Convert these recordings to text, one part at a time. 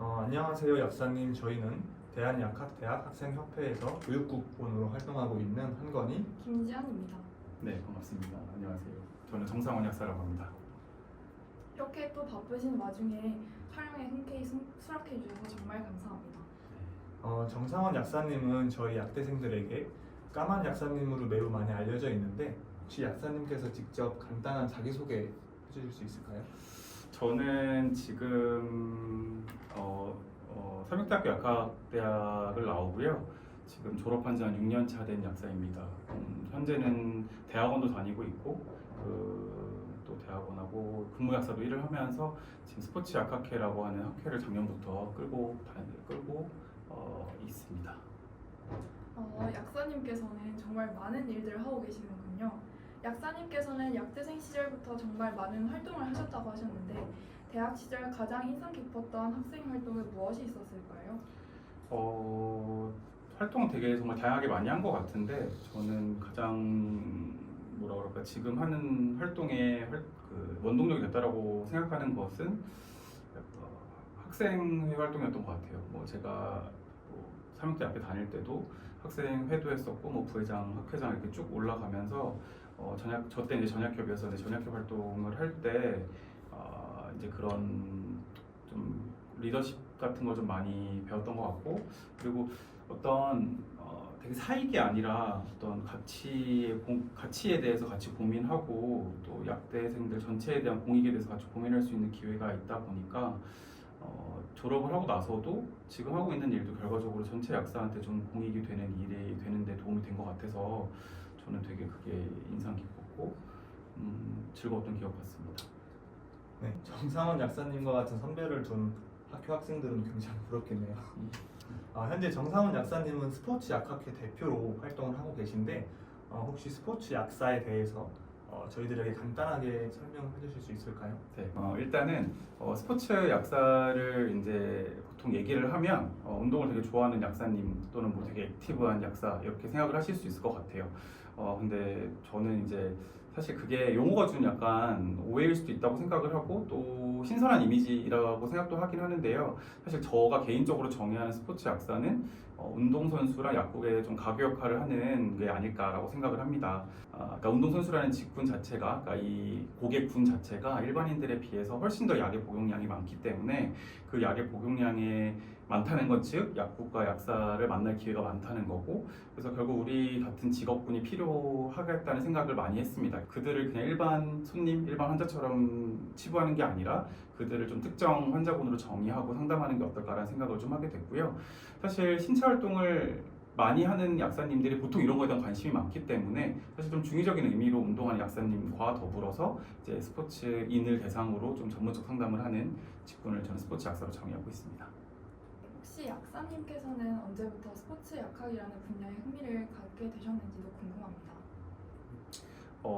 안녕하세요, 약사님. 저희는 대한약학대학 학생협회에서 교육국본으로 활동하고 있는 한건희. 김지현입니다. 네, 반갑습니다. 안녕하세요. 저는 정상원 약사라고 합니다. 이렇게 또 바쁘신 와중에 촬영에 흔쾌히 수락해 주셔서 정말 감사합니다. 정상원 약사님은 저희 약대생들에게 까만 약사님으로 매우 많이 알려져 있는데 혹시 약사님께서 직접 간단한 자기소개 해주실 수 있을까요? 저는 지금 삼육대학교 약학대학을 나오고요. 지금 졸업한 지 한 6년 차 된 약사입니다. 현재는 대학원도 다니고 있고 또 대학원하고 근무약사도 일을 하면서 지금 스포츠 약학회라고 하는 학회를 작년부터 끌고 있습니다. 약사님께서는 정말 많은 일들을 하고 계시는군요. 약사님께서는 약대생 시절부터 정말 많은 활동을 하셨다고 하셨는데 대학 시절 가장 인상 깊었던 학생 활동은 무엇이 있었을까요? 활동은 되게 정말 다양하게 많이 한 것 같은데 저는 가장 뭐라 그럴까 지금 하는 활동의 그 원동력이 됐다라고 생각하는 것은 학생회 활동이었던 것 같아요. 제가 삼육대 앞에 다닐 때도 학생회도 했었고 부회장, 학회장 이렇게 쭉 올라가면서 저때 이제 전약협이어서 전약협 활동을 할 때 이제 그런 좀 리더십 같은 거 좀 많이 배웠던 것 같고, 그리고 어떤 되게 사익이 아니라 어떤 가치에 대해서 같이 고민하고 또 약대생들 전체에 대한 공익에 대해서 같이 고민할 수 있는 기회가 있다 보니까 졸업을 하고 나서도 지금 하고 있는 일도 결과적으로 전체 약사한테 좀 공익이 되는 일이 되는데 도움이 된 것 같아서 저는 되게 그게 인상 깊었고 즐거웠던 기억 같습니다. 네, 정상원 약사님과 같은 선배를 둔 학교 학생들은 굉장히 부럽겠네요. 현재 정상원 약사님은 스포츠 약학회 대표로 활동을 하고 계신데 혹시 스포츠 약사에 대해서 저희들에게 간단하게 설명해 주실 수 있을까요? 네, 일단은 스포츠 약사를 이제 보통 얘기를 하면 운동을 되게 좋아하는 약사님 또는 되게 액티브한 약사 이렇게 생각을 하실 수 있을 것 같아요. 근데 저는 이제 사실 그게 용어가 준 약간 오해일 수도 있다고 생각을 하고 또 신선한 이미지라고 생각도 하긴 하는데요. 사실 저가 개인적으로 정의하는 스포츠 약사는 운동선수랑 약국의 좀 가교 역할을 하는 게 아닐까라고 생각을 합니다. 그러니까 운동선수라는 직군 자체가, 그러니까 이 고객군 자체가 일반인들에 비해서 훨씬 더 약의 복용량이 많기 때문에 그 약의 복용량에 많다는 것, 즉 약국과 약사를 만날 기회가 많다는 거고, 그래서 결국 우리 같은 직업군이 필요하겠다는 생각을 많이 했습니다. 그들을 그냥 일반 손님, 일반 환자처럼 치부하는 게 아니라 그들을 좀 특정 환자군으로 정의하고 상담하는 게 어떨까라는 생각을 좀 하게 됐고요. 사실 신체 활동을 많이 하는 약사님들이 보통 이런 거에 대한 관심이 많기 때문에 사실 좀 중의적인 의미로 운동하는 약사님과 더불어서 이제 스포츠인을 대상으로 좀 전문적 상담을 하는 직군을 저는 스포츠 약사로 정의하고 있습니다. 혹시 약사님께서는 언제부터 스포츠 약학이라는 분야에 흥미를 갖게 되셨는지도 궁금합니다.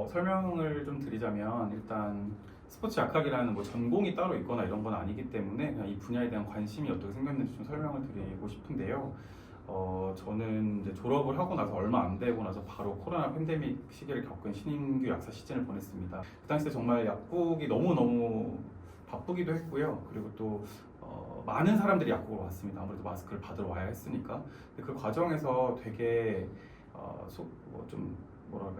설명을 좀 드리자면 일단 스포츠 약학이라는 전공이 따로 있거나 이런 건 아니기 때문에 그냥 이 분야에 대한 관심이 어떻게 생겼는지 좀 설명을 드리고 싶은데요. 저는 이제 졸업을 하고 나서 얼마 안 되고 나서 바로 코로나 팬데믹 시기를 겪은 신인규 약사 시즌을 보냈습니다. 그 당시에 정말 약국이 너무너무 바쁘기도 했고요. 그리고 또 많은 사람들이 약국으로 왔습니다. 아무래도 마스크를 받으러 와야 했으니까. 근데 그 과정에서 되게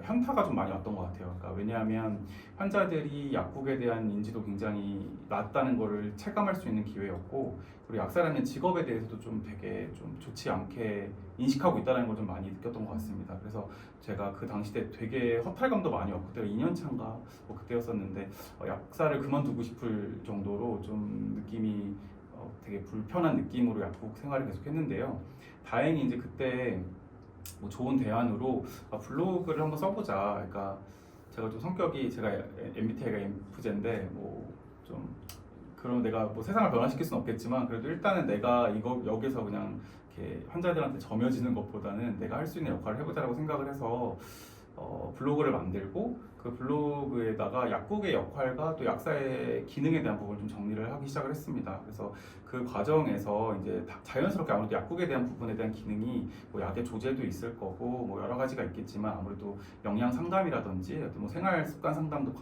현타가 좀 많이 왔던 것 같아요. 그러니까 왜냐하면 환자들이 약국에 대한 인지도 굉장히 낮다는 거를 체감할 수 있는 기회였고, 그리고 약사라는 직업에 대해서도 좀 되게 좀 좋지 않게 인식하고 있다는 걸 좀 많이 느꼈던 것 같습니다. 그래서 제가 그 당시 때 되게 허탈감도 많이 왔고, 그때가 2년 차인가 그때였었는데 약사를 그만두고 싶을 정도로 좀 느낌이 되게 불편한 느낌으로 약국 생활을 계속했는데요. 다행히 이제 그때 좋은 대안으로 블로그를 한번 써보자. 그러니까 제가 좀 성격이, 제가 MBTI가 INFJ인데 좀 그럼 내가 세상을 변화시킬 수는 없겠지만 그래도 일단은 내가 여기서 그냥 이렇게 환자들한테 점여지는 것보다는 내가 할 수 있는 역할을 해보자라고 생각을 해서 블로그를 만들고 그 블로그에다가 약국의 역할과 또 약사의 기능에 대한 부분을 좀 정리를 하기 시작을 했습니다. 그래서 그 과정에서 이제 자연스럽게 아무래도 약국에 대한 부분에 대한 기능이 약의 조제도 있을 거고 여러 가지가 있겠지만 아무래도 영양 상담이라든지 어떤 생활 습관 상담도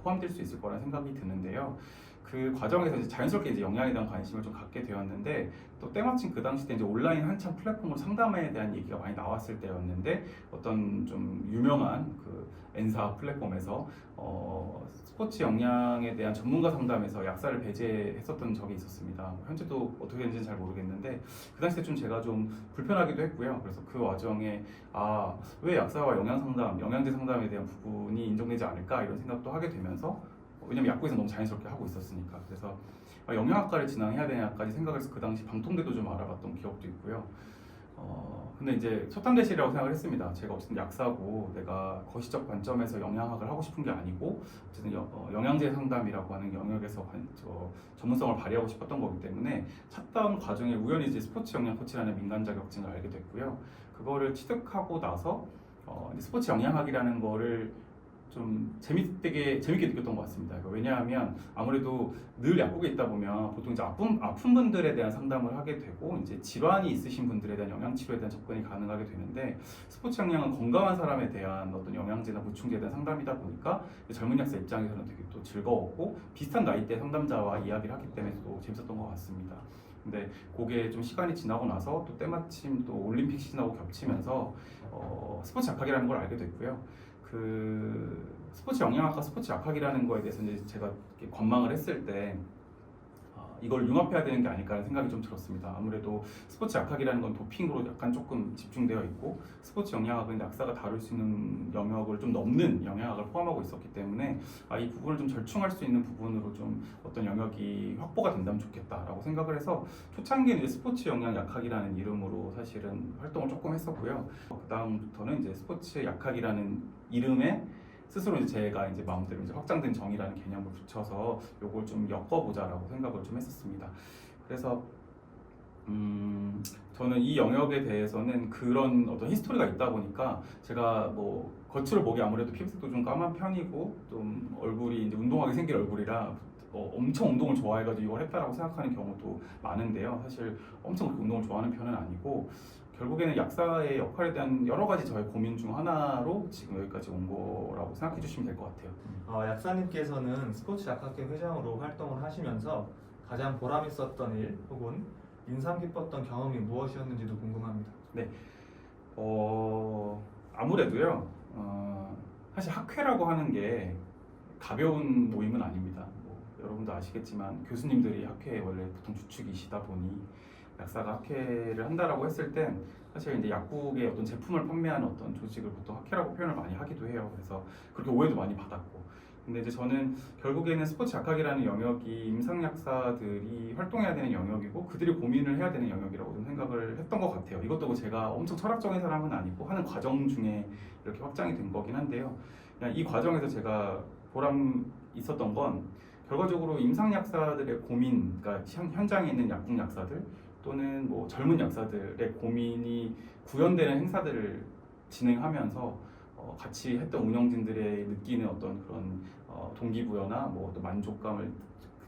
포함될 수 있을 거라는 생각이 드는데요. 그 과정에서 이제 자연스럽게 이제 영양에 대한 관심을 좀 갖게 되었는데 또 때마침 그 당시 때 이제 온라인 한참 플랫폼으로 상담에 대한 얘기가 많이 나왔을 때였는데 어떤 좀 유명한 그 N사 플랫폼에서 스포츠 영양에 대한 전문가 상담에서 약사를 배제했었던 적이 있었습니다. 현재도 어떻게 되는지는 잘 모르겠는데 그 당시 때 좀 제가 좀 불편하기도 했고요. 그래서 그 와중에 왜 약사와 영양 상담, 영양제 상담에 대한 부분이 인정되지 않을까 이런 생각도 하게 되면서 왜냐면 약국에서 너무 자연스럽게 하고 있었으니까 그래서 영양학과를 진학해야 되냐까지 생각을 해서 그 당시 방통대도 좀 알아봤던 기억도 있고요. 근데 이제 첫담대실이라고 생각을 했습니다. 제가 어쨌든 약사고 내가 거시적 관점에서 영양학을 하고 싶은 게 아니고 어쨌든 영양제 상담이라고 하는 영역에서 전문성을 발휘하고 싶었던 거기 때문에 찾던 과정에 우연히 이제 스포츠 영양 코치라는 민간 자격증을 알게 됐고요. 그거를 취득하고 나서 이제 스포츠 영양학이라는 거를 좀 재밌게 느꼈던 것 같습니다. 왜냐하면 아무래도 늘 약국에 있다 보면 보통 이제 아픈 분들에 대한 상담을 하게 되고 이제 질환이 있으신 분들에 대한 영양 치료에 대한 접근이 가능하게 되는데 스포츠 영양은 건강한 사람에 대한 어떤 영양제나 보충제에 대한 상담이다 보니까 젊은 약사 입장에서는 되게 또 즐거웠고 비슷한 나이대 상담자와 이야기를 하기 때문에 또 재밌었던 것 같습니다. 근데 그게 좀 시간이 지나고 나서 또 때마침 또 올림픽 시즌하고 겹치면서 스포츠 약학이라는 걸 알게 됐고요. 그 스포츠 영양학과 스포츠 약학이라는 거에 대해서 이제 제가 이렇게 관망을 했을 때 이걸 융합해야 되는 게 아닐까라는 생각이 좀 들었습니다. 아무래도 스포츠 약학이라는 건 도핑으로 약간 조금 집중되어 있고 스포츠 영양학은 약사가 다룰 수 있는 영역을 좀 넘는 영양학을 포함하고 있었기 때문에 이 부분을 좀 절충할 수 있는 부분으로 좀 어떤 영역이 확보가 된다면 좋겠다라고 생각을 해서 초창기에는 이제 스포츠 영양 약학이라는 이름으로 사실은 활동을 조금 했었고요. 그 다음부터는 이제 스포츠 약학이라는 이름에 스스로 이제 제가 이제 마음대로 이제 확장된 정의라는 개념을 붙여서 요걸 좀 엮어보자라고 생각을 좀 했었습니다. 그래서 저는 이 영역에 대해서는 그런 어떤 히스토리가 있다 보니까 제가 뭐 겉으로 보기 아무래도 피부색도 좀 까만 편이고 좀 얼굴이 이제 운동하게 생긴 얼굴이라 엄청 운동을 좋아해가지고 이걸 했다라고 생각하는 경우도 많은데요. 사실 엄청 그렇게 운동을 좋아하는 편은 아니고 결국에는 약사의 역할에 대한 여러 가지 저의 고민 중 하나로 지금 여기까지 온 거라고 생각해 주시면 될 것 같아요. 약사님께서는 스포츠 약학회 회장으로 활동을 하시면서 가장 보람 있었던 일 혹은 인상 깊었던 경험이 무엇이었는지도 궁금합니다. 네, 아무래도요. 사실 학회라고 하는 게 가벼운 모임은 아닙니다. 여러분도 아시겠지만 교수님들이 학회에 원래 보통 주축이시다 보니 약사가 학회를 한다라고 했을 땐 사실 이제 약국의 어떤 제품을 판매하는 어떤 조직을 보통 학회라고 표현을 많이 하기도 해요. 그래서 그렇게 오해도 많이 받았고. 근데 이제 저는 결국에는 스포츠 약학이라는 영역이 임상 약사들이 활동해야 되는 영역이고 그들이 고민을 해야 되는 영역이라고 좀 생각을 했던 것 같아요. 이것도 뭐 제가 엄청 철학적인 사람은 아니고 하는 과정 중에 이렇게 확장이 된 거긴 한데요. 그냥 이 과정에서 제가 보람 있었던 건 결과적으로 임상 약사들의 고민, 그러니까 현장에 있는 약국 약사들 또는 뭐 젊은 약사들의 고민이 구현되는 행사들을 진행하면서 같이 했던 운영진들의 느끼는 어떤 그런 동기부여나 뭐 어떤 만족감을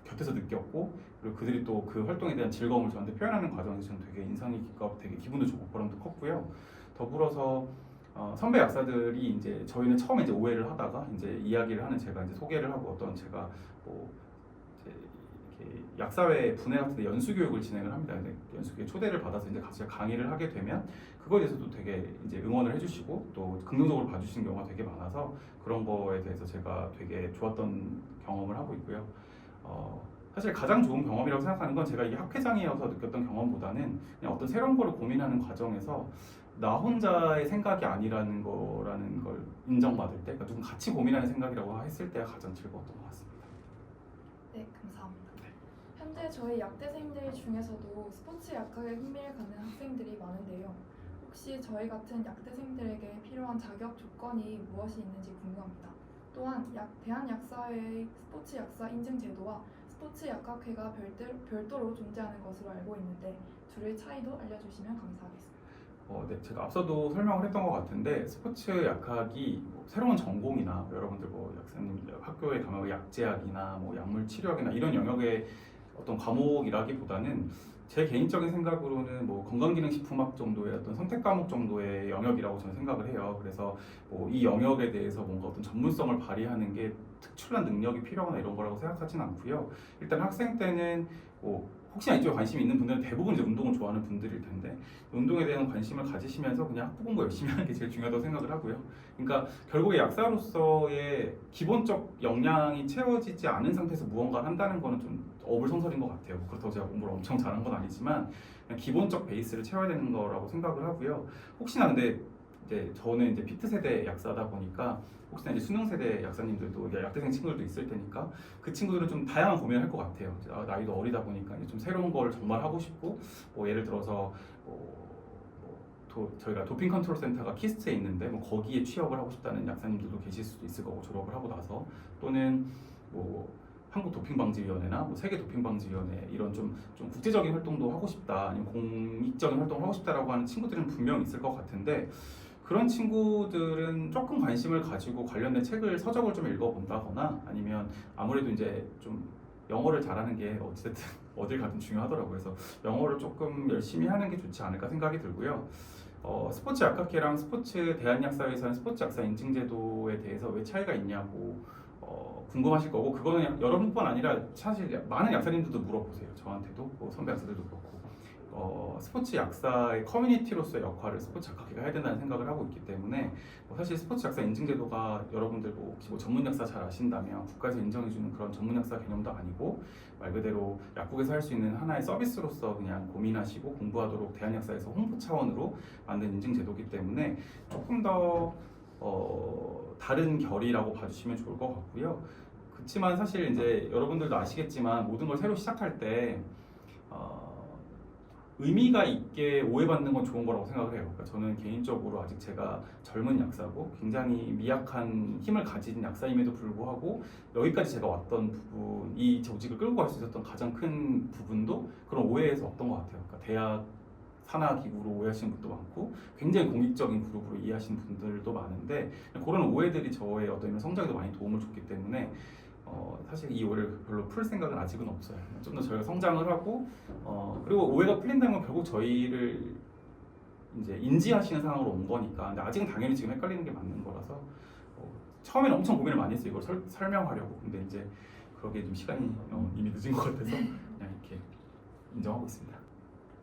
곁에서 느꼈고 그리고 그들이 또 그 활동에 대한 즐거움을 저한테 표현하는 과정에서 저는 되게 인상이 깊고 되게 기분도 좋고 보람도 컸고요. 더불어서 선배 약사들이 이제 저희는 처음에 이제 오해를 하다가 이제 이야기를 하는 제가 이제 소개를 하고 어떤 제가 뭐 이제 이렇게 약사회 분회 같은 데 연수 교육을 진행을 합니다. 연수 교육 초대를 받아서 이제 같이 강의를 하게 되면 그거에 대해서도 되게 이제 응원을 해주시고 또 긍정적으로 봐주시는 경우가 되게 많아서 그런 거에 대해서 제가 되게 좋았던 경험을 하고 있고요. 사실 가장 좋은 경험이라고 생각하는 건 제가 이게 학회장이어서 느꼈던 경험보다는 그냥 어떤 새로운 거를 고민하는 과정에서 나 혼자의 생각이 아니라는 거라는 걸 인정받을 때, 그러니까 누군 같이 고민하는 생각이라고 했을 때가 가장 즐거웠던 것 같습니다. 네, 감사합니다. 현재 저희 약대생들 중에서도 스포츠 약학에 흥미를 갖는 학생들이 많은데요. 혹시 저희 같은 약대생들에게 필요한 자격 조건이 무엇이 있는지 궁금합니다. 또한 대한약사회의 스포츠 약사 인증 제도와 스포츠 약학회가 별도로 존재하는 것으로 알고 있는데 둘의 차이도 알려주시면 감사하겠습니다. 네, 제가 앞서도 설명을 했던 것 같은데 스포츠 약학이 뭐 새로운 전공이나 여러분들 뭐 약사님 학교에 가면 약제학이나 뭐 약물 치료학이나 이런 영역의 어떤 과목이라기보다는 제 개인적인 생각으로는 뭐 건강기능식품학 정도의 어떤 선택 과목 정도의 영역이라고 저는 생각을 해요. 그래서 뭐 이 영역에 대해서 뭔가 어떤 전문성을 발휘하는 게 특출난 능력이 필요하거나 이런 거라고 생각하진 않고요. 일단 학생 때는 뭐 혹시나 이쪽에 관심이 있는 분들은 대부분 이제 운동을 좋아하는 분들일 텐데 운동에 대한 관심을 가지시면서 그냥 학부 공부 열심히 하는 게 제일 중요하다고 생각을 하고요. 그러니까 결국에 약사로서의 기본적 역량이 채워지지 않은 상태에서 무언가를 한다는 거는 좀 어불성설인 것 같아요. 그렇다고 제가 공부를 엄청 잘한 건 아니지만 그냥 기본적 베이스를 채워야 되는 거라고 생각을 하고요. 혹시나 근데 이제 저는 이제 피트 세대 약사다 보니까 혹시나 이제 수능 세대 약사님들도 약대생 친구들도 있을 테니까 그 친구들은 좀 다양한 고민을 할 것 같아요. 나이도 어리다 보니까 이제 좀 새로운 걸 정말 하고 싶고 뭐 예를 들어서 저희가 도핑 컨트롤 센터가 키스트에 있는데 뭐 거기에 취업을 하고 싶다는 약사님들도 계실 수도 있을 거고 졸업을 하고 나서 또는 뭐 한국 도핑방지위원회나 뭐 세계 도핑방지위원회 이런 좀 국제적인 활동도 하고 싶다 아니면 공익적인 활동을 하고 싶다라고 하는 친구들은 분명 있을 것 같은데 그런 친구들은 조금 관심을 가지고 관련된 책을 서적을 좀 읽어본다거나 아니면 아무래도 이제 좀 영어를 잘하는 게 어쨌든 어딜 가든 중요하더라고요. 그래서 영어를 조금 열심히 하는 게 좋지 않을까 생각이 들고요. 스포츠 약학회랑 스포츠 대한약사회에서는 스포츠 약사 인증제도에 대해서 왜 차이가 있냐고 궁금하실 거고 그거는 여러분뿐 아니라 사실 많은 약사님들도 물어보세요. 저한테도 선배 약사들도 그렇고 스포츠 약사의 커뮤니티로서의 역할을 스포츠 약학회가 해야 된다는 생각을 하고 있기 때문에 사실 스포츠 약사 인증제도가 여러분들 혹시 전문 약사 잘 아신다면 국가에서 인정해주는 그런 전문 약사 개념도 아니고 말 그대로 약국에서 할 수 있는 하나의 서비스로서 그냥 고민하시고 공부하도록 대한약사에서 홍보 차원으로 만든 인증제도이기 때문에 조금 더 다른 결이라고 봐주시면 좋을 것 같고요. 그렇지만 사실 이제 여러분들도 아시겠지만 모든 걸 새로 시작할 때 의미가 있게 오해받는 건 좋은 거라고 생각을 해요. 그러니까 저는 개인적으로 아직 제가 젊은 약사고 굉장히 미약한 힘을 가진 약사임에도 불구하고 여기까지 제가 왔던 부분, 이 조직을 끌고 갈 수 있었던 가장 큰 부분도 그런 오해에서 왔던 것 같아요. 그러니까 대학 산하기구로 오해하시는 분도 많고 굉장히 공익적인 그룹으로 이해하시는 분들도 많은데 그런 오해들이 저의 어떤 이런 성장에도 많이 도움을 줬기 때문에 사실 이 오해를 별로 풀 생각은 아직은 없어요. 좀 더 저희가 성장을 하고 그리고 오해가 풀린다면 결국 저희를 이제 인지하시는 상황으로 온 거니까 근데 아직은 당연히 지금 헷갈리는 게 맞는 거라서 처음에는 엄청 고민을 많이 했어요. 이걸 설명하려고. 근데 이제 그러기에 좀 시간이 이미 늦은 것 같아서 그냥 이렇게 인정하고 있습니다.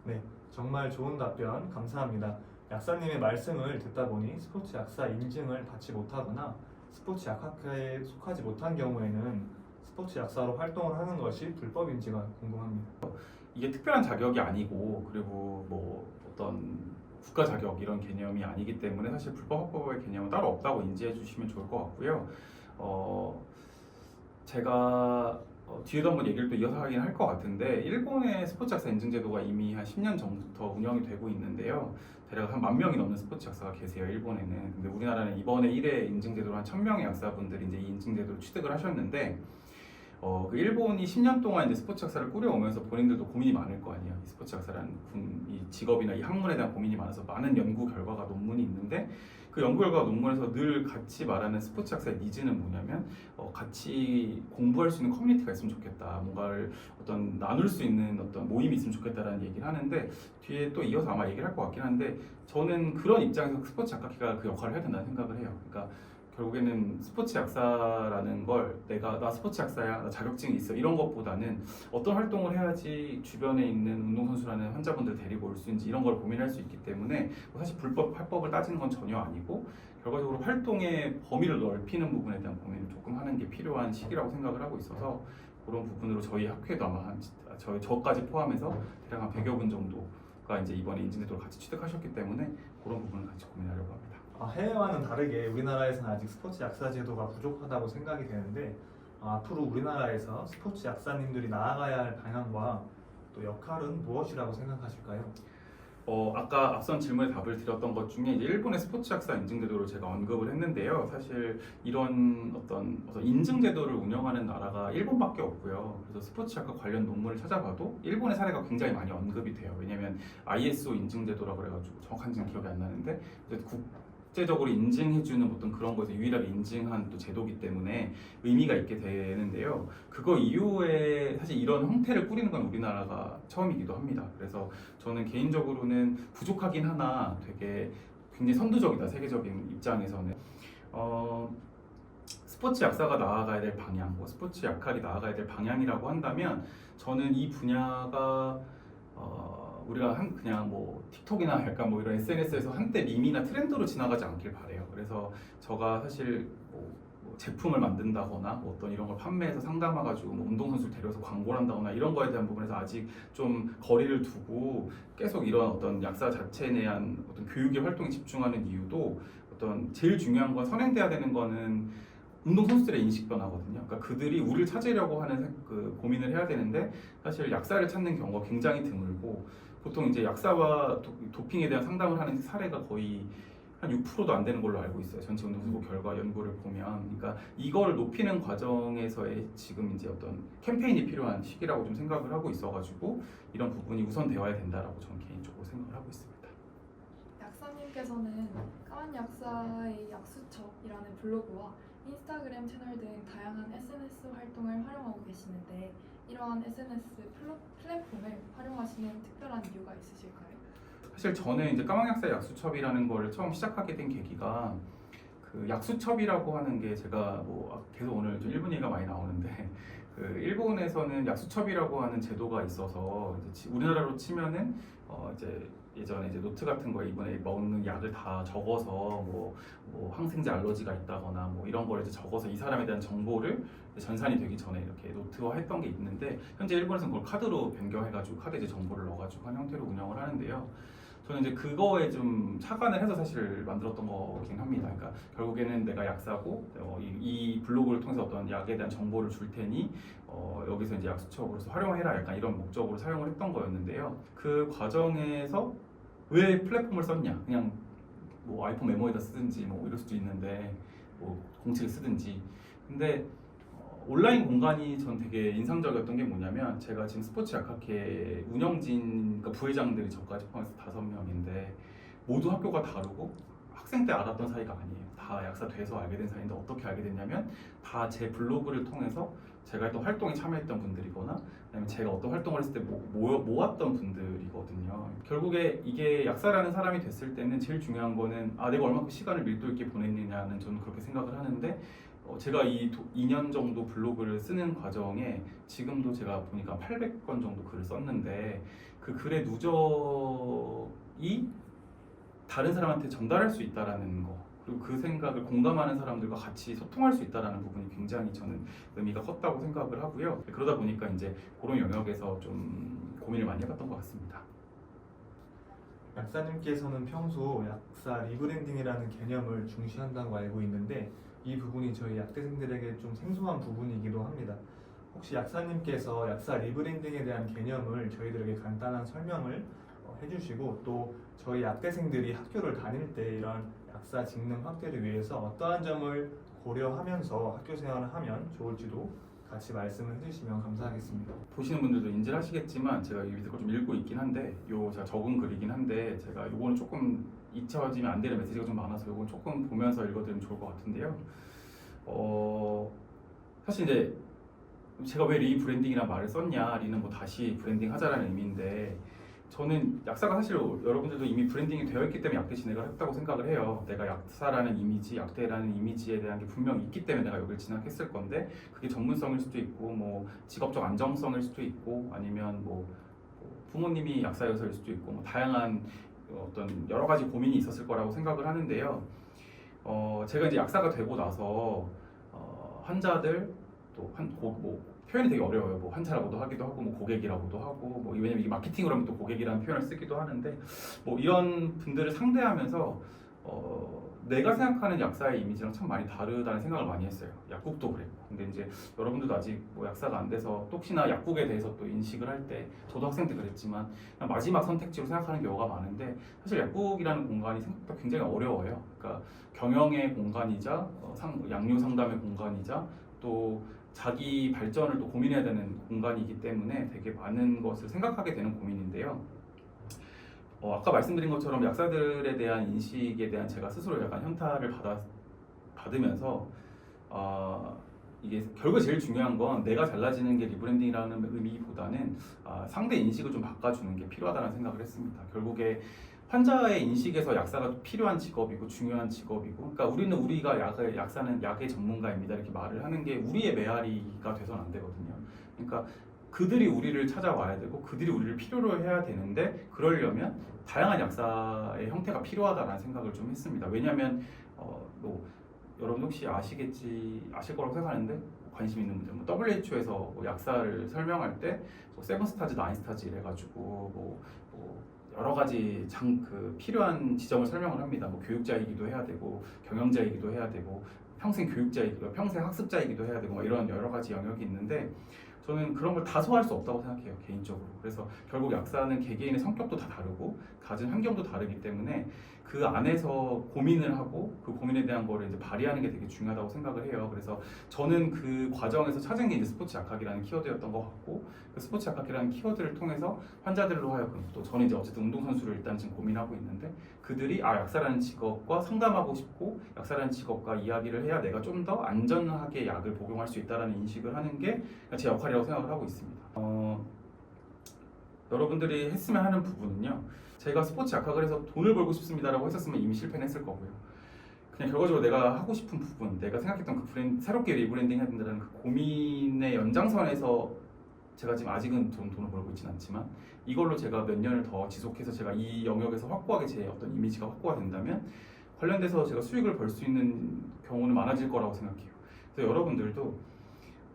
네, 정말 좋은 답변 감사합니다. 약사님의 말씀을 듣다 보니 스포츠 약사 인증을 받지 못하거나 스포츠 약학회에 속하지 못한 경우에는 스포츠 약사로 활동을 하는 것이 불법인지가 궁금합니다. 이게 특별한 자격이 아니고 그리고 뭐 어떤 국가 자격 이런 개념이 아니기 때문에 사실 불법 합법의 개념은 따로 없다고 인지해 주시면 좋을 것 같고요. 제가 뒤에도 한번 얘기를 또 이어서 하긴 할 것 같은데 일본의 스포츠 약사 인증 제도가 이미 한 10년 전부터 운영이 되고 있는데요. 대략 한 10,000명이 넘는 스포츠 약사가 계세요, 일본에는. 근데 우리나라는 이번에 1회 인증 제도로 한 1,000명의 약사분들이 이제 이 인증 제도를 취득을 하셨는데 그 일본이 10년 동안 이제 스포츠 약사를 꾸려오면서 본인들도 고민이 많을 거 아니에요. 이 스포츠 약사라는 이 직업이나 이 학문에 대한 고민이 많아서 많은 연구 결과가 논문이 있는데 그 연구 결과 논문에서 늘 같이 말하는 스포츠 약사의 니즈는 뭐냐면 같이 공부할 수 있는 커뮤니티가 있으면 좋겠다. 뭔가를 어떤 나눌 수 있는 어떤 모임이 있으면 좋겠다라는 얘기를 하는데 뒤에 또 이어서 아마 얘기를 할 것 같긴 한데 저는 그런 입장에서 스포츠 약학회가 그 역할을 해야 된다는 생각을 해요. 그러니까 결국에는 스포츠 약사라는 걸 나 스포츠 약사야, 나 자격증이 있어 이런 것보다는 어떤 활동을 해야지 주변에 있는 운동선수라는 환자분들 데리고 올 수 있는지 이런 걸 고민할 수 있기 때문에 사실 불법, 합법을 따지는 건 전혀 아니고 결과적으로 활동의 범위를 넓히는 부분에 대한 고민을 조금 하는 게 필요한 시기라고 생각을 하고 있어서 그런 부분으로 저희 학회도 아마 저까지 포함해서 대략 한 100여 분 정도가 이제 이번에 인증제도를 같이 취득하셨기 때문에 그런 부분을 같이 고민하려고 합니다. 해외와는 다르게 우리나라에서는 아직 스포츠 약사 제도가 부족하다고 생각이 되는데 앞으로 우리나라에서 스포츠 약사님들이 나아가야 할 방향과 또 역할은 무엇이라고 생각하실까요? 아까 앞선 질문에 답을 드렸던 것 중에 이제 일본의 스포츠 약사 인증 제도를 제가 언급을 했는데요. 사실 이런 어떤 인증 제도를 운영하는 나라가 일본밖에 없고요. 그래서 스포츠 약학 관련 논문을 찾아봐도 일본의 사례가 굉장히 많이 언급이 돼요. 왜냐하면 ISO 인증 제도라고 그래가지고 정확한지는 기억이 안 나는데 국제적으로 인증해주는 어떤 그런 것에서 유일하게 인증한 또 제도이기 때문에 의미가 있게 되는데요. 그거 이후에 사실 이런 형태를 꾸리는 건 우리나라가 처음이기도 합니다. 그래서 저는 개인적으로는 부족하긴 하나 되게 굉장히 선두적이다, 세계적인 입장에서는. 스포츠 약사가 나아가야 될 방향, 뭐 스포츠 약학이 나아가야 될 방향이라고 한다면 저는 이 분야가 우리가 그냥 뭐 틱톡이나 약간 뭐 이런 SNS에서 한때 밈이나 트렌드로 지나가지 않길 바래요. 그래서 저가 사실 뭐 제품을 만든다거나 뭐 어떤 이런 걸 판매해서 상담해가지고 뭐 운동선수를 데려서 광고를 한다거나 이런 거에 대한 부분에서 아직 좀 거리를 두고 계속 이런 어떤 약사 자체에 대한 어떤 교육의 활동에 집중하는 이유도 어떤 제일 중요한 건 선행돼야 되는 거는 운동선수들의 인식 변화거든요. 그러니까 그들이 우리를 찾으려고 하는 그 고민을 해야 되는데 사실 약사를 찾는 경우가 굉장히 드물고 보통 이제 약사와 도핑에 대한 상담을 하는 사례가 거의 한 6%도 안 되는 걸로 알고 있어요. 전체 운동수고 결과 연구를 보면. 그러니까 이걸 높이는 과정에서의 지금 이제 어떤 캠페인이 필요한 시기라고 좀 생각을 하고 있어가지고 이런 부분이 우선되어야 된다라고 저는 개인적으로 생각을 하고 있습니다. 약사님께서는 까만 약사의 약수첩이라는 블로그와 인스타그램 채널 등 다양한 SNS 활동을 활용하고 계시는데 이러한 SNS 플랫폼을 활용하시는 특별한 이유가 있으실까요? 사실 저는 이제 까망약사의 약수첩이라는 거를 처음 시작하게 된 계기가 그 약수첩이라고 하는 게 제가 뭐 계속 오늘 좀 일본 얘기가 많이 나오는데 그 일본에서는 약수첩이라고 하는 제도가 있어서 이제 우리나라로 치면은 이제 예전에 이제 노트 같은 거 이번에 먹는 약을 다 적어서 뭐 항생제 알러지가 있다거나 뭐 이런 걸 이제 적어서 이 사람에 대한 정보를 전산이 되기 전에 이렇게 노트화했던 게 있는데 현재 일본에서는 그걸 카드로 변경해가지고 카드 이제 정보를 넣어가지고 한 형태로 운영을 하는데요. 저는 이제 그거에 좀 착안을 해서 사실 만들었던 거긴 합니다. 그러니까 결국에는 내가 약사고 이 블로그를 통해서 어떤 약에 대한 정보를 줄 테니 여기서 이제 약수첩으로서 활용해라 약간 이런 목적으로 사용을 했던 거였는데요. 그 과정에서 왜 플랫폼을 썼냐? 그냥 뭐 아이폰 메모에다 쓰든지 뭐 이럴 수도 있는데 뭐 공책에 쓰든지. 근데 온라인 공간이 전 되게 인상적이었던 게 뭐냐면 제가 지금 스포츠 약학회 운영진 그러니까 부회장들이 저까지 포함해서 5명인데 모두 학교가 다르고 학생 때 알았던 사이가 아니에요. 다 약사 돼서 알게 된 사이인데 어떻게 알게 됐냐면 다 제 블로그를 통해서 제가 했던 활동에 참여했던 분들이거나 아니면 제가 어떤 활동을 했을 때 모았던 분들이거든요. 결국에 이게 약사라는 사람이 됐을 때는 제일 중요한 거는 내가 얼마큼 시간을 밀도 있게 보냈느냐는 저는 그렇게 생각을 하는데 제가 이 2년 정도 블로그를 쓰는 과정에 지금도 제가 보니까 800건 정도 글을 썼는데 그 글의 누적이 다른 사람한테 전달할 수 있다라는 거 그리고 그 생각을 공감하는 사람들과 같이 소통할 수 있다라는 부분이 굉장히 저는 의미가 컸다고 생각을 하고요. 그러다 보니까 이제 그런 영역에서 좀 고민을 많이 해봤던 것 같습니다. 약사님께서는 평소 약사 리브랜딩이라는 개념을 중시한다고 알고 있는데 이 부분이 저희 약대생들에게 좀 생소한 부분이기도 합니다. 혹시 약사님께서 약사 리브랜딩에 대한 개념을 저희들에게 간단한 설명을 해주시고 또 저희 약대생들이 학교를 다닐 때 이런 약사 직능 확대를 위해서 어떠한 점을 고려하면서 학교 생활을 하면 좋을지도 같이 말씀을 해주시면 감사하겠습니다. 보시는 분들도 인지를 하시겠지만 제가 이 밑에 걸 좀 읽고 있긴 한데 제가 적은 글이긴 한데 제가 이거는 조금 잊혀지면 안 되는 메시지가 좀 많아서 이건 조금 보면서 읽어드리면 좋을 것 같은데요. 사실 이제 제가 왜 리브랜딩이라는 말을 썼냐, 리는 뭐 다시 브랜딩 하자라는 의미인데 저는 약사가 사실 여러분들도 이미 브랜딩이 되어 있기 때문에 약대 진학을 했다고 생각을 해요. 내가 약사라는 이미지, 약대라는 이미지에 대한 게 분명히 있기 때문에 내가 여기를 진학했을 건데 그게 전문성일 수도 있고 뭐 직업적 안정성일 수도 있고 아니면 뭐 부모님이 약사여서일 수도 있고 뭐 다양한 어떤 여러 가지 고민이 있었을 거라고 생각을 하는데요. 제가 이제 약사가 되고 나서 환자들 또 표현이 되게 어려워요. 뭐 환자라고도 하기도 하고 뭐 고객이라고도 하고 뭐 왜냐면 이게 마케팅으로 하면 또 고객이라는 표현을 쓰기도 하는데 뭐 이런 분들을 상대하면서 내가 생각하는 약사의 이미지랑 참 많이 다르다는 생각을 많이 했어요. 약국도 그랬고. 근데 이제 여러분들도 아직 뭐 약사가 안 돼서 또 혹시나 약국에 대해서 또 인식을 할 때 저도 학생 때 그랬지만 그냥 마지막 선택지로 생각하는 경우가 많은데 사실 약국이라는 공간이 생각보다 굉장히 어려워요. 그러니까 경영의 공간이자 양료 상담의 공간이자 또 자기 발전을 또 고민해야 되는 공간이기 때문에 되게 많은 것을 생각하게 되는 고민인데요. 아까 말씀드린 것처럼 약사들에 대한 인식에 대한 제가 스스로 약간 현타를 받으면서 이게 결국 제일 중요한 건 내가 잘나지는 게 리브랜딩이라는 의미보다는 상대 인식을 좀 바꿔주는 게 필요하다는 생각을 했습니다. 결국에 환자의 인식에서 약사가 필요한 직업이고 중요한 직업이고, 그러니까 우리가 약사는 약의 전문가입니다 이렇게 말을 하는 게 우리의 메아리가 돼서는 안 되거든요. 그러니까 그들이 우리를 찾아와야 되고 그들이 우리를 필요로 해야 되는데, 그러려면 다양한 약사의 형태가 필요하다라는 생각을 좀 했습니다. 왜냐하면 뭐 여러분 혹시 아실 거라고 생각하는데, 관심 있는 분들 WHO에서 약사를 설명할 때 세븐스타즈, 나인스타즈 이래가지고 뭐 여러 가지 필요한 지점을 설명을 합니다. 뭐 교육자이기도 해야 되고 경영자이기도 해야 되고 평생 교육자이기도, 평생 학습자이기도 해야 되고 뭐 이런 여러 가지 영역이 있는데, 저는 그런 걸 다 소화할 수 없다고 생각해요, 개인적으로. 그래서 결국 약사는 개개인의 성격도 다 다르고 가진 환경도 다르기 때문에 그 안에서 고민을 하고 그 고민에 대한 거를 이제 발휘하는 게 되게 중요하다고 생각을 해요. 그래서 저는 그 과정에서 찾은 게 이제 스포츠 약학이라는 키워드였던 것 같고, 그 스포츠 약학이라는 키워드를 통해서 환자들로 하여금, 또 저는 이제 어쨌든 운동선수를 일단 지금 고민하고 있는데, 그들이 약사라는 직업과 상담하고 싶고 약사라는 직업과 이야기를 해야 내가 좀 더 안전하게 약을 복용할 수 있다는 인식을 하는 게 제 역할이라고 생각을 하고 있습니다. 여러분들이 했으면 하는 부분은요, 제가 스포츠 약학을 해서 돈을 벌고 싶습니다라고 했었으면 이미 실패는 했을 거고요. 그냥 결과적으로 내가 하고 싶은 부분, 내가 생각했던 그 새롭게 리브랜딩 해야 된다는 그 고민의 연장선에서 제가 지금 아직은 좀 돈을 벌고 있지는 않지만, 이걸로 제가 몇 년을 더 지속해서 제가 이 영역에서 확고하게 제 어떤 이미지가 확고가 된다면 관련돼서 제가 수익을 벌 수 있는 경우는 많아질 거라고 생각해요. 그래서 여러분들도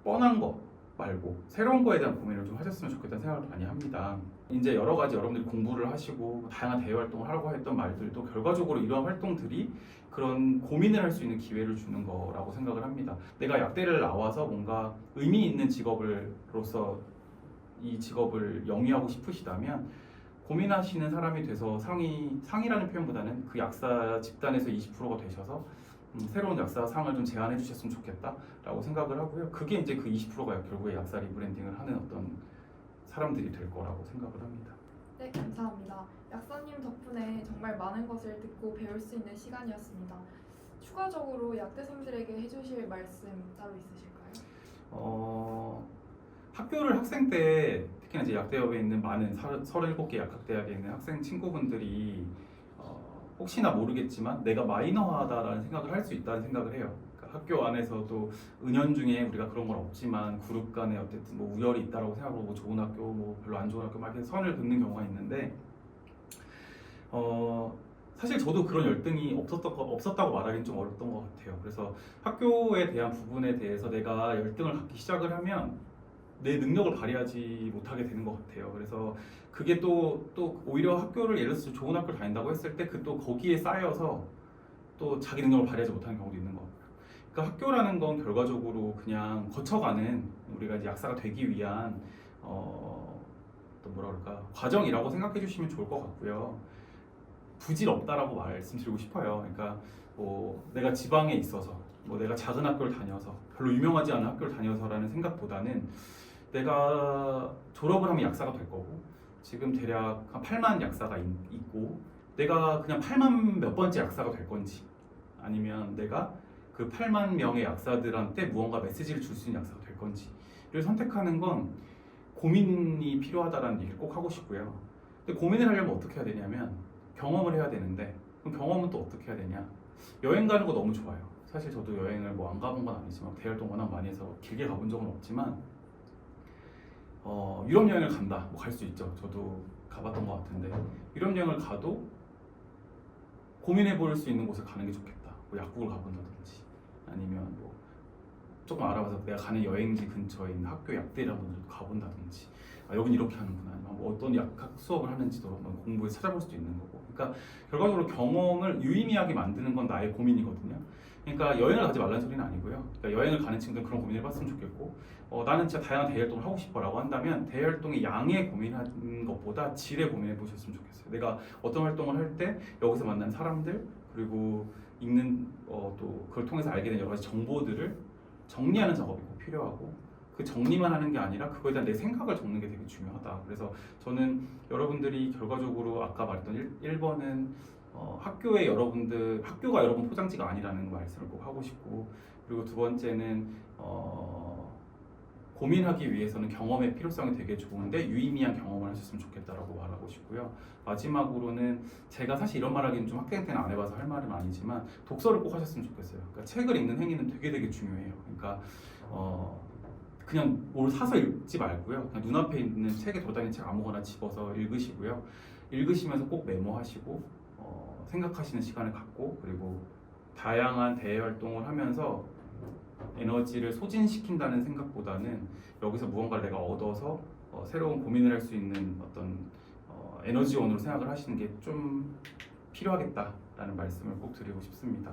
뻔한 거 말고 새로운 거에 대한 고민을 좀 하셨으면 좋겠다는 생각을 많이 합니다. 이제 여러 가지 여러분들이 공부를 하시고 다양한 대외 활동을 하라고 했던 말들도 결과적으로 이러한 활동들이 그런 고민을 할 수 있는 기회를 주는 거라고 생각을 합니다. 내가 약대를 나와서 뭔가 의미 있는 직업으로서 이 직업을 영위하고 싶으시다면 고민하시는 사람이 돼서 상이라는 표현보다는 그 약사 집단에서 20%가 되셔서 새로운 약사 상을 좀 제안해 주셨으면 좋겠다라고 생각을 하고요. 그게 이제 그 20%가 결국에 약사 리브랜딩을 하는 어떤 사람들이 될 거라고 생각을 합니다. 네, 감사합니다. 약사님 덕분에 정말 많은 것을 듣고 배울 수 있는 시간이었습니다. 추가적으로 약대생들에게 해주실 말씀 따로 있으실까요? 학교를 학생 때 특히나 이제 약대협에 있는 많은 37개 약학대학에 있는 학생 친구분들이 혹시나 모르겠지만 내가 마이너하다라는 생각을 할 수 있다는 생각을 해요. 그러니까 학교 안에서도 은연중에 우리가 그런 건 없지만 그룹 간에 어쨌든 뭐 우열이 있다라고 생각하고 뭐 좋은 학교, 뭐 별로 안 좋은 학교 막 이렇게 선을 긋는 경우가 있는데, 사실 저도 그런 열등이 없었다고 말하기는 좀 어렵던 것 같아요. 그래서 학교에 대한 부분에 대해서 내가 열등을 갖기 시작을 하면 내 능력을 발휘하지 못하게 되는 것 같아요. 그래서 그게 또 오히려 학교를 예를 들어서 좋은 학교를 다닌다고 했을 때 그 또 거기에 쌓여서 또 자기 능력을 발휘하지 못하는 경우도 있는 것 같아요. 그러니까 학교라는 건 결과적으로 그냥 거쳐가는, 우리가 이제 약사가 되기 위한 또 뭐라 그럴까, 과정이라고 생각해 주시면 좋을 것 같고요. 부질없다라고 말씀드리고 싶어요. 그러니까 뭐 내가 지방에 있어서, 뭐 내가 작은 학교를 다녀서, 별로 유명하지 않은 학교를 다녀서라는 생각보다는 내가 졸업을 하면 약사가 될 거고, 지금 대략 한 8만 약사가 있고, 내가 그냥 8만 몇 번째 약사가 될 건지, 아니면 내가 그 8만 명의 약사들한테 무언가 메시지를 줄 수 있는 약사가 될 건지, 를 선택하는 건 고민이 필요하다는 얘기를 꼭 하고 싶고요. 근데 고민을 하려면 어떻게 해야 되냐면 경험을 해야 되는데, 그럼 경험은 또 어떻게 해야 되냐? 여행 가는 거 너무 좋아요. 사실 저도 여행을 뭐 안 가본 건 아니지만 대활동 워낙 많이 해서 길게 가본 적은 없지만 유럽 여행을 간다, 뭐 갈 수 있죠. 저도 가봤던 것 같은데, 유럽 여행을 가도 고민해 볼 수 있는 곳을 가는 게 좋겠다. 뭐 약국을 가본다든지, 아니면 뭐 조금 알아봐서 내가 가는 여행지 근처에 있는 학교 약대를 한번 가본다든지, 여긴 이렇게 하는구나, 아니면 뭐 어떤 약학 수업을 하는지도 한번 공부해서 찾아볼 수도 있는 거고. 그러니까 결과적으로 경험을 유의미하게 만드는 건 나의 고민이거든요. 그러니까 여행을 가지 말라는 소리는 아니고요. 그러니까 여행을 가는 친구들은 그런 고민을 해봤으면 좋겠고, 나는 진짜 다양한 대외 활동을 하고 싶어라고 한다면 대외 활동의 양에 고민하는 것보다 질에 고민해 보셨으면 좋겠어요. 내가 어떤 활동을 할 때 여기서 만난 사람들, 그리고 읽는 또 그걸 통해서 알게 된 여러 가지 정보들을 정리하는 작업이 꼭 필요하고, 그 정리만 하는 게 아니라 그거에 대한 내 생각을 적는 게 되게 중요하다. 그래서 저는 여러분들이 결과적으로 아까 말했던 1번은 학교가 여러분 포장지가 아니라는 말씀을 꼭 하고 싶고, 그리고 두 번째는 고민하기 위해서는 경험의 필요성이 되게 좋은데 유의미한 경험을 하셨으면 좋겠다라고 말하고 싶고요. 마지막으로는 제가 사실 이런 말하기는 좀 학생 때는 안 해봐서 할 말은 아니지만 독서를 꼭 하셨으면 좋겠어요. 그러니까 책을 읽는 행위는 되게 중요해요. 그러니까 그냥 뭘 사서 읽지 말고요. 그냥 눈앞에 있는 책에 돌아다니는 책 아무거나 집어서 읽으시고요. 읽으시면서 꼭 메모하시고 생각하시는 시간을 갖고, 그리고 다양한 대외 활동을 하면서 에너지를 소진시킨다는 생각보다는 여기서 무언가를 내가 얻어서 새로운 고민을 할 수 있는 어떤 에너지원으로 생각을 하시는 게 좀 필요하겠다라는 말씀을 꼭 드리고 싶습니다.